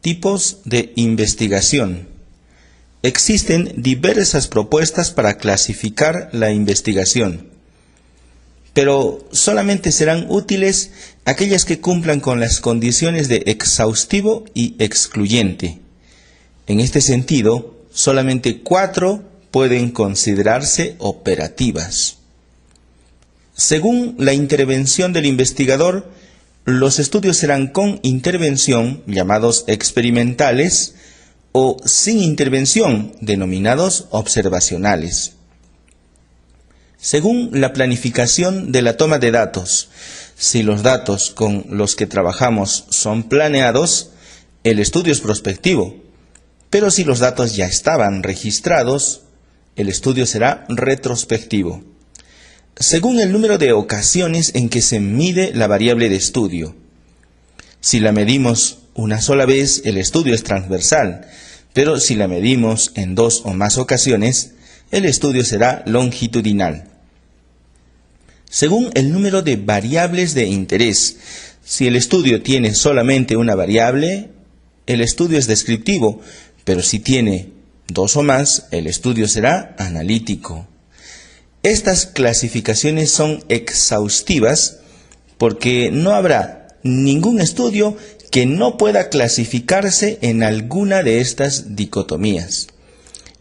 Tipos de investigación. Existen diversas propuestas para clasificar la investigación, pero solamente serán útiles aquellas que cumplan con las condiciones de exhaustivo y excluyente. En este sentido, solamente 4 pueden considerarse operativas. Según la intervención del investigador, los estudios serán con intervención, llamados experimentales, o sin intervención, denominados observacionales. Según la planificación de la toma de datos, si los datos con los que trabajamos son planeados, el estudio es prospectivo, pero si los datos ya estaban registrados, el estudio será retrospectivo. Según el número de ocasiones en que se mide la variable de estudio. Si la medimos una sola vez, el estudio es transversal, pero si la medimos en 2 o más ocasiones, el estudio será longitudinal. Según el número de variables de interés, si el estudio tiene solamente una variable, el estudio es descriptivo, pero si tiene 2 o más, el estudio será analítico. Estas clasificaciones son exhaustivas porque no habrá ningún estudio que no pueda clasificarse en alguna de estas dicotomías.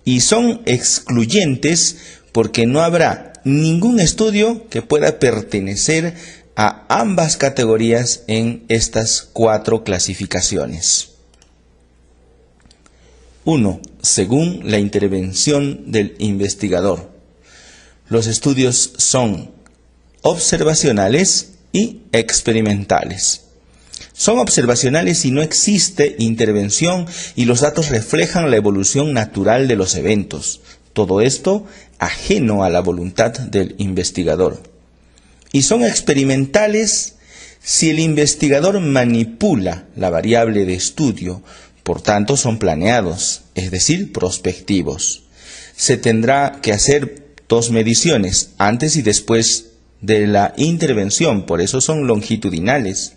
Y son excluyentes porque no habrá ningún estudio que pueda pertenecer a ambas categorías en estas 4 clasificaciones. 1. Según la intervención del investigador. Los estudios son observacionales y experimentales. Son observacionales si no existe intervención y los datos reflejan la evolución natural de los eventos. Todo esto ajeno a la voluntad del investigador. Y son experimentales si el investigador manipula la variable de estudio, por tanto son planeados, es decir, prospectivos. Se tendrá que hacer 2 mediciones, antes y después de la intervención, por eso son longitudinales.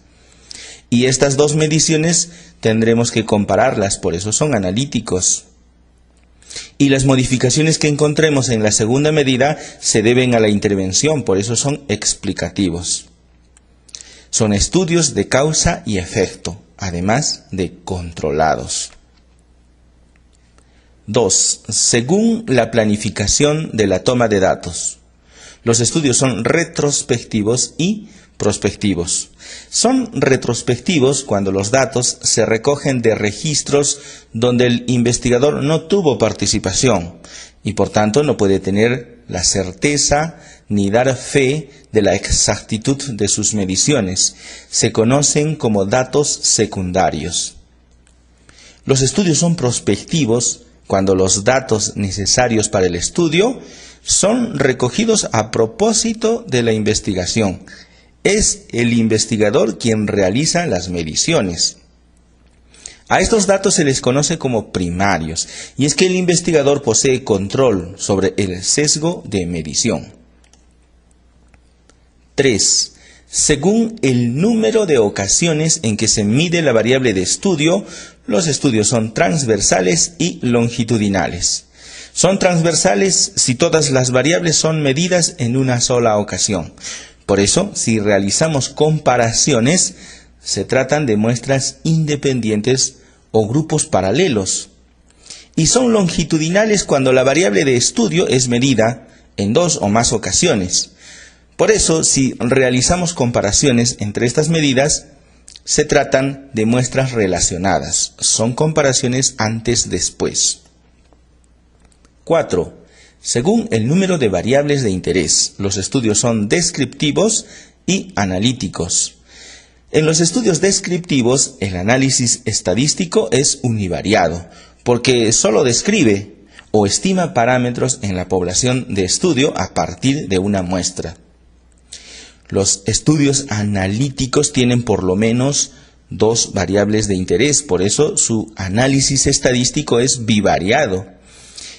Y estas 2 mediciones tendremos que compararlas, por eso son analíticos. Y las modificaciones que encontremos en la segunda medida se deben a la intervención, por eso son explicativos. Son estudios de causa y efecto, además de controlados. 2. Según la planificación de la toma de datos. Los estudios son retrospectivos y prospectivos. Son retrospectivos cuando los datos se recogen de registros donde el investigador no tuvo participación y por tanto no puede tener la certeza ni dar fe de la exactitud de sus mediciones. Se conocen como datos secundarios. Los estudios son prospectivos cuando los datos necesarios para el estudio son recogidos a propósito de la investigación. Es el investigador quien realiza las mediciones. A estos datos se les conoce como primarios, y es que el investigador posee control sobre el sesgo de medición. 3. Según el número de ocasiones en que se mide la variable de estudio, los estudios son transversales y longitudinales. Son transversales si todas las variables son medidas en una sola ocasión. Por eso, si realizamos comparaciones, se tratan de muestras independientes o grupos paralelos. Y son longitudinales cuando la variable de estudio es medida en 2 o más ocasiones. Por eso, si realizamos comparaciones entre estas medidas, se tratan de muestras relacionadas. Son comparaciones antes-después. 4. Según el número de variables de interés, los estudios son descriptivos y analíticos. En los estudios descriptivos, el análisis estadístico es univariado, porque solo describe o estima parámetros en la población de estudio a partir de una muestra. Los estudios analíticos tienen por lo menos 2 variables de interés, por eso su análisis estadístico es bivariado.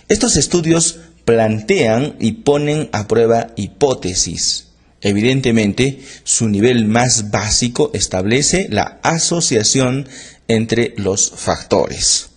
Estos estudios plantean y ponen a prueba hipótesis. Evidentemente, su nivel más básico establece la asociación entre los factores.